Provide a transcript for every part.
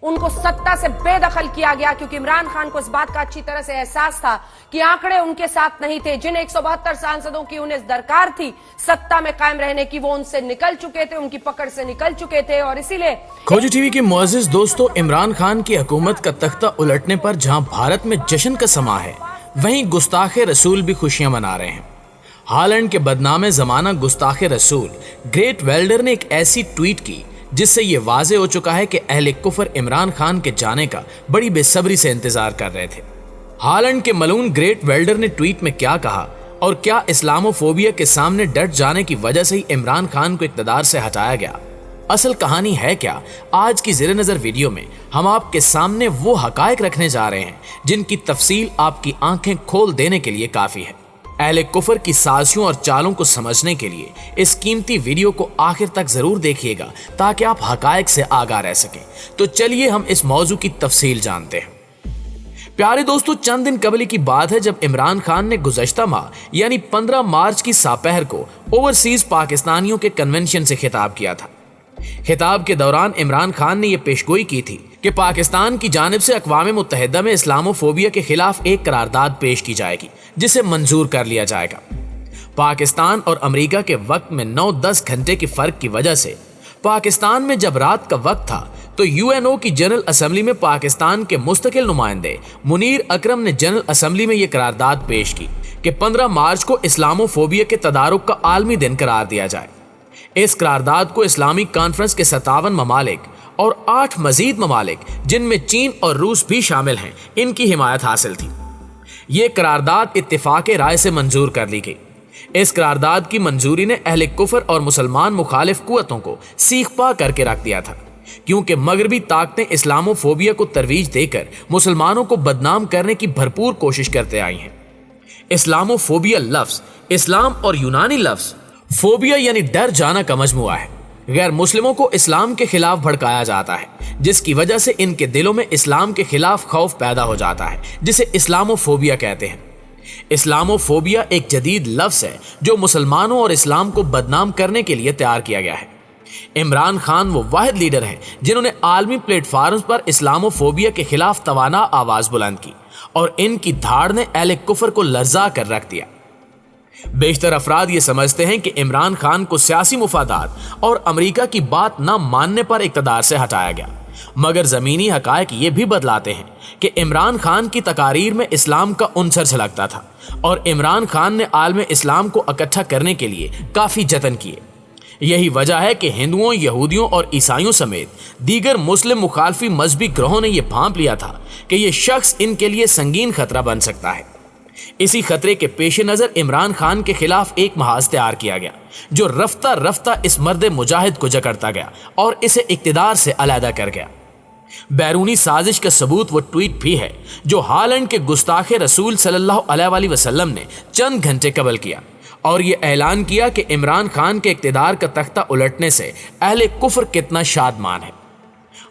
उनको सत्ता से बेदखल किया गया, क्योंकि इमरान खान को इस बात का अच्छी तरह से एहसास था कि आंकड़े उनके साथ नहीं थे। जिन 172 सांसदों की उन्हें दरकार थी सत्ता में कायम रहने की, वो उनसे निकल चुके थे, उनकी पकड़ से निकल चुके थे। और इसीलिए खोजी टीवी के मुअज़्ज़िज़ दोस्तों, इमरान खान की हुकूमत का तख्ता उलटने पर जहां भारत में जश्न का समा है, वहीं गुस्ताखे रसूल भी खुशियां मना रहे हैं। हॉलैंड के बदनामे जमाना गुस्ताखे रसूल ग्रेट वेल्डर ने एक ऐसी ट्वीट की जिससे ये वाज़े हो चुका है कि अहले कुफर इमरान खान के जाने का बड़ी बेसब्री से इंतजार कर रहे थे। हॉलैंड के मलून ग्रेट वेल्डर ने ट्वीट में क्या कहा और क्या इस्लामोफोबिया के सामने डट जाने की वजह से ही इमरान खान को इक़्तिदार से हटाया गया, असल कहानी है क्या, आज की ज़ेरे नज़र वीडियो में हम आपके सामने वो हकायक रखने जा रहे हैं जिनकी तफसील आपकी आंखें खोल देने के लिए काफ़ी है। अहले कुफर की साजिशों और चालों को समझने के लिए इस कीमती वीडियो को आखिर तक जरूर देखिएगा ताकि आप हकायक से आगाह रह सकें। तो चलिए हम इस मौजू की तफसील जानते हैं। प्यारे दोस्तों, चंद दिन कबल की बात है जब इमरान खान ने गुज़श्ता माह यानी 15 मार्च की सापहर को ओवरसीज पाकिस्तानियों के कन्वेंशन से खिताब किया था। खिताब के दौरान इमरान खान ने यह पेशगोई की थी कि पाकिस्तान की जानिब से अक़वाम मुत्तहिदा में इस्लामोफोबिया के खिलाफ एक करारदाद पेश की जाएगी जिसे मंजूर कर लिया जाएगा। पाकिस्तान और अमेरिका के वक्त में 9-10 घंटे के फर्क की वजह से पाकिस्तान में जब रात का वक्त था तो यूएनओ की जनरल असम्बली में पाकिस्तान के मुस्तकिल नुमाइंदे मुनीर अकरम ने जनरल असम्बली में यह करारदाद पेश की कि 15 मार्च को इस्लामोफोबिया के तदारुक का आलमी दिन करार दिया जाए। इस करारदाद को इस्लामिक कॉन्फ्रेंस के 57 ममालिक और 8 मजीद ममालिक जिनमें चीन और रूस भी शामिल हैं, इनकी हिमायत हासिल थी। ये करारदाद इत्तिफाक़े राय से मंजूर कर ली गई। इस करारदाद की मंजूरी ने अहले कुफर और मुसलमान मुखालिफ कुव्वतों को सीख पा करके रख दिया था, क्योंकि मगरबी ताकतें इस्लामोफोबिया को तरवीज देकर मुसलमानों को बदनाम करने की भरपूर कोशिश करते आई हैं। इस्लामोफोबिया लफ्ज़ इस्लाम और यूनानी लफ्ज़ फोबिया यानी डर जाना का मजमुआ है। गैर मुस्लिमों को इस्लाम के खिलाफ भड़काया जाता है, जिसकी वजह से इनके दिलों में इस्लाम के खिलाफ खौफ पैदा हो जाता है, जिसे इस्लामोफोबिया कहते हैं। इस्लामोफोबिया एक जदीद लफ्ज़ है जो मुसलमानों और इस्लाम को बदनाम करने के लिए तैयार किया गया है। इमरान खान वो वाहिद लीडर हैं जिन्होंने आलमी प्लेटफार्म पर इस्लामोफोबिया के खिलाफ तवाना आवाज़ बुलंद की और इनकी धाड़ ने अहले कुफर को लर्जा कर रख दिया। बेशतर अफराद ये समझते हैं कि इमरान खान को सियासी मुफादात और अमेरिका की बात न मानने पर इक़्तिदार से हटाया गया, मगर ज़मीनी हकायक ये भी बतलाते हैं कि इमरान खान की तकारीर में इस्लाम का उनसर झलकता था और इमरान खान ने आलम इस्लाम को इकट्ठा करने के लिए काफ़ी जतन किए। यही वजह है कि हिंदुओं, यहूदियों और ईसाइयों समेत दीगर मुस्लिम मुखालफी मजहबी ग्रोहों ने यह भांप लिया था कि यह शख्स इनके लिए संगीन खतरा बन सकता है। इसी खतरे के पेश नज़र इमरान खान के खिलाफ एक महाज तैयार किया गया जो रफ्ता रफ्ता इस मर्द मुजाहिद को जकड़ता गया और इसे इक़्तिदार से अलहदा कर गया। बैरूनी साजिश का सबूत वो ट्वीट भी है जो हॉलैंड के गुस्ताखे रसूल सल्लल्लाहु अलैहि वसल्लम ने चंद घंटे कबल किया और ये ऐलान किया कि इमरान खान के इक़्तिदार का तख्ता उलटने से अहले कुफर कितना शादमान है।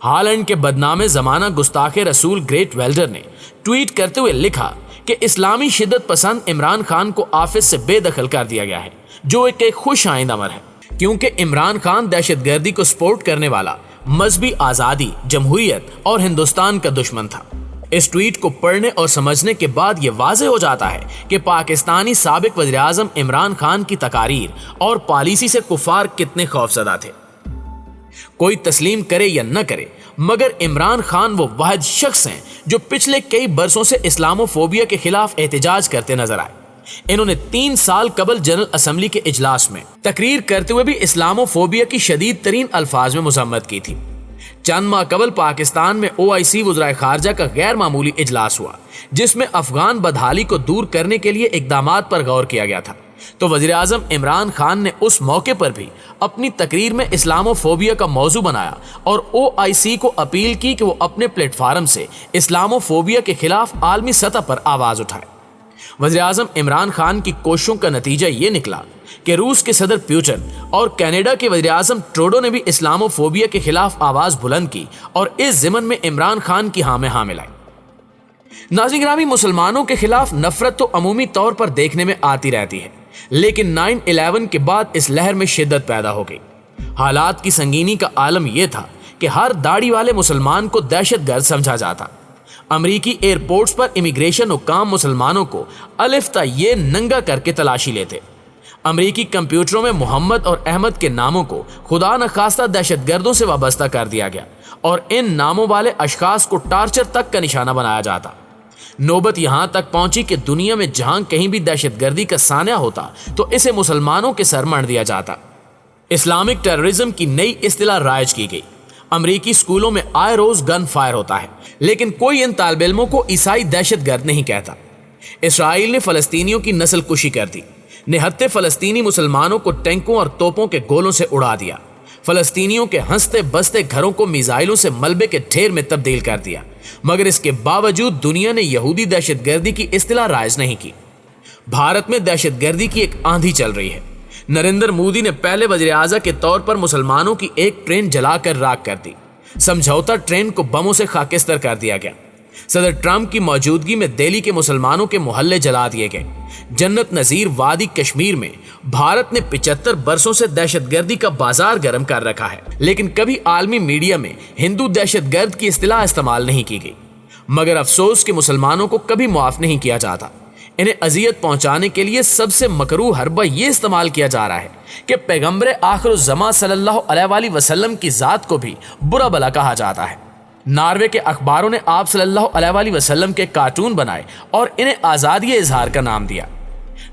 हॉलैंड के बदनामे ज़माना गुस्ताखे रसूल ग्रेट वेल्डर ने ट्वीट करते हुए लिखा कि इस्लामी शिद्दत पसंद इमरान खान को ऑफिस से बेदखल कर दिया गया है, जो एक खुश आइंद अमर है, क्योंकि इमरान खान दहशतगर्दी को सपोर्ट करने वाला, मजहबी आज़ादी, जमहूरियत और हिंदुस्तान का दुश्मन था। इस ट्वीट को पढ़ने और समझने के बाद ये वाज़े हो जाता है कि पाकिस्तानी साबिक वज़ीर आज़म इमरान खान की तकारीर और पॉलिसी से कुफार कितने खौफज़दा थे। कोई तस्लीम करे या न करे, मगर इमरान खान वो वाहिद शख्स हैं जो पिछले कई बरसों से इस्लामोफोबिया के खिलाफ एहतजाज करते नजर आए। इन्होंने 3 साल कबल जनरल असम्बली के इजलास में तकरीर करते हुए भी इस्लामोफोबिया की शदीद तरीन अल्फाज में मजम्मत की थी। चंद माह कबल पाकिस्तान में OIC वज़राए खारजा का गैर मामूली इजलास हुआ, जिसमें अफगान बदहाली को दूर करने के लिए इकदामात पर गौर किया गया था। तो वज़ीर आज़म इमरान खान ने उस मौके पर भी अपनी तकरीर में इस्लामोफोबिया का मौजू बनाया और OIC को अपील की कि वो अपने प्लेटफार्म से इस्लामोफोबिया के खिलाफ आलमी सतह पर आवाज़ उठाए। वज़ीर आज़म इमरान खान की कोशिशों का नतीजा ये निकला कि रूस के सदर पुतिन और कनाडा के वज़ीर आज़म ट्रूडो ने भी इस्लामोफोबिया के खिलाफ आवाज़ बुलंद की और इस ज़िमन में इमरान खान की हाँ में हाँ मिलाई। नाज़रीन गिरामी, मुसलमानों के खिलाफ नफरत तो अमूमी तौर पर देखने में आती रहती है, लेकिन 9/11 के बाद इस लहर में शिद्दत पैदा हो गई। हालात की संगीनी का आलम यह था کہ ہر داڑھی والے مسلمان کو دہشت گرد سمجھا جاتا۔ امریکی ایئرپورٹس پر امیگریشن حکام مسلمانوں کو الف تا یہ ننگا کر کے تلاشی لیتے۔ امریکی کمپیوٹروں میں محمد اور احمد کے ناموں کو خدا نخواستہ دہشت گردوں سے وابستہ کر دیا گیا اور ان ناموں والے اشخاص کو ٹارچر تک کا نشانہ بنایا جاتا۔ نوبت یہاں تک پہنچی کہ دنیا میں جہاں کہیں بھی دہشت گردی کا سانحہ ہوتا تو اسے مسلمانوں کے سر مڑ دیا جاتا۔ اسلامک ٹیررزم کی نئی اصطلاح رائج کی گئی۔ امریکی اسکولوں میں آئے روز گن فائر ہوتا ہے، لیکن کوئی ان طالب علموں کو عیسائی دہشت گرد نہیں کہتا۔ اسرائیل نے فلسطینیوں کی نسل کشی کر دی، نہتے فلسطینی مسلمانوں کو ٹینکوں اور توپوں کے گولوں سے اڑا دیا، فلسطینیوں کے ہنستے بستے گھروں کو میزائلوں سے ملبے کے ڈھیر میں تبدیل کر دیا، مگر اس کے باوجود دنیا نے یہودی دہشت گردی کی اصطلاح رائج نہیں کی۔ بھارت میں دہشت گردی کی ایک آندھی چل رہی ہے۔ نریندر مودی نے پہلے وزیر اعظم کے طور پر مسلمانوں کی ایک ٹرین جلا کر راکھ کر دی۔ سمجھوتا ٹرین کو بموں سے خاکستر کر دیا گیا۔ صدر ٹرمپ کی موجودگی میں دہلی کے مسلمانوں کے محلے جلا دیے گئے۔ جنت نظیر وادی کشمیر میں بھارت نے 75 برسوں سے دہشت گردی کا بازار گرم کر رکھا ہے، لیکن کبھی عالمی میڈیا میں ہندو دہشت گرد کی اصطلاح استعمال نہیں کی گئی۔ مگر افسوس کہ مسلمانوں کو کبھی معاف نہیں کیا جاتا۔ انہیں اذیت پہنچانے کے لیے سب سے مکروہ حربہ یہ استعمال کیا جا رہا ہے کہ پیغمبر آخر الزماں صلی اللہ علیہ وآلہ وسلم کی ذات کو بھی برا بھلا کہا جاتا ہے۔ ناروے کے اخباروں نے آپ صلی اللہ علیہ وآلہ وسلم کے کارٹون بنائے اور انہیں آزادی اظہار کا نام دیا۔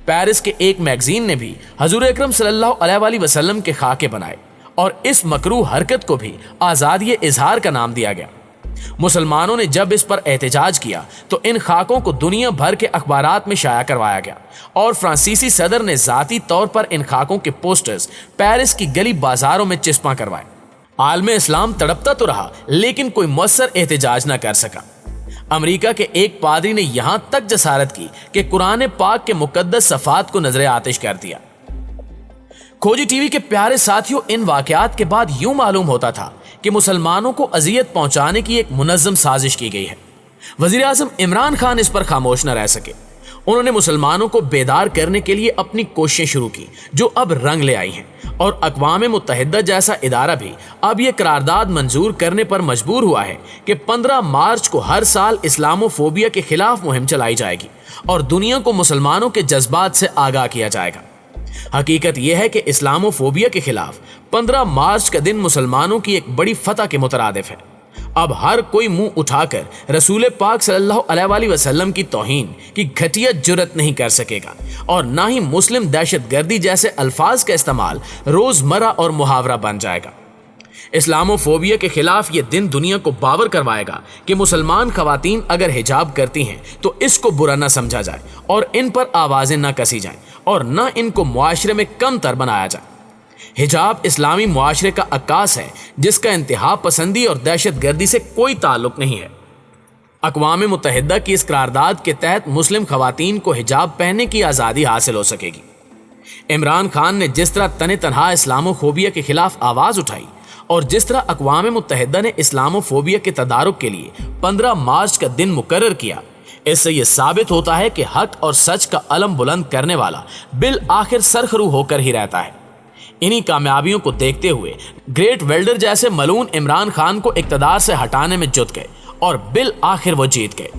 پیرس کے ایک میگزین نے بھی حضور اکرم صلی اللہ علیہ وآلہ وسلم کے خاکے بنائے اور اس مکروہ حرکت کو بھی آزادی اظہار کا نام دیا گیا۔ مسلمانوں نے جب اس پر احتجاج کیا تو ان خاکوں کو دنیا بھر کے اخبارات میں شائع کروایا گیا اور فرانسیسی صدر نے ذاتی طور پر ان خاکوں کے پوسٹرز پیرس کی گلی بازاروں میں چسپاں کروائے۔ عالم اسلام تڑپتا تو رہا لیکن کوئی مؤثر احتجاج نہ کر سکا۔ امریکہ کے ایک پادری نے یہاں تک جسارت کی کہ قرآن پاک کے مقدس صفحات کو نظر آتش کر دیا۔ کھوجی ٹی وی کے پیارے ساتھیوں، ان واقعات کے بعد یوں معلوم ہوتا تھا کہ مسلمانوں کو اذیت پہنچانے کی ایک منظم سازش کی گئی ہے۔ وزیر اعظم عمران خان اس پر خاموش نہ رہ سکے۔ انہوں نے مسلمانوں کو بیدار کرنے کے لیے اپنی کوششیں شروع کی جو اب رنگ لے آئی ہیں، اور اقوام متحدہ جیسا ادارہ بھی اب یہ قرارداد منظور کرنے پر مجبور ہوا ہے کہ 15 مارچ کو ہر سال اسلامو فوبیا کے خلاف مہم چلائی جائے گی اور دنیا کو مسلمانوں کے جذبات سے آگاہ کیا جائے گا۔ حقیقت یہ ہے کہ اسلامو فوبیا کے خلاف 15 مارچ کا دن مسلمانوں کی ایک بڑی فتح کے مترادف ہے۔ اب ہر کوئی منہ اٹھا کر رسول پاک صلی اللہ علیہ وآلہ وسلم کی توہین کی گھٹیا جرت نہیں کر سکے گا، اور نہ ہی مسلم دہشت گردی جیسے الفاظ کا استعمال روزمرہ اور محاورہ بن جائے گا۔ اسلامو فوبیا کے خلاف یہ دن دنیا کو باور کروائے گا کہ مسلمان خواتین اگر حجاب کرتی ہیں تو اس کو برا نہ سمجھا جائے اور ان پر آوازیں نہ کسی جائیں اور نہ ان کو معاشرے میں کم تر بنایا جائے۔ حجاب اسلامی معاشرے کا عکاس ہے جس کا انتہا پسندی اور دہشت گردی سے کوئی تعلق نہیں ہے۔ اقوام متحدہ کی اس قرارداد کے تحت مسلم خواتین کو حجاب پہننے کی آزادی حاصل ہو سکے گی۔ عمران خان نے جس طرح تنہا اسلامو فوبیا کے خلاف آواز اٹھائی اور جس طرح اقوام متحدہ نے اسلامو فوبیا کے تدارک کے لیے 15 مارچ کا دن مقرر کیا، اس سے یہ ثابت ہوتا ہے کہ حق اور سچ کا علم بلند کرنے والا بالآخر سرخرو ہو کر ہی رہتا ہے۔ انہی کامیابیوں کو دیکھتے ہوئے گریٹ ویلڈر جیسے ملعون عمران خان کو اقتدار سے ہٹانے میں جت گئے اور بالآخر وہ جیت گئے۔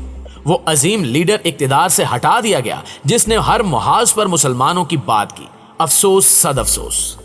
وہ عظیم لیڈر اقتدار سے ہٹا دیا گیا جس نے ہر محاذ پر مسلمانوں کی بات کی۔ افسوس صد افسوس۔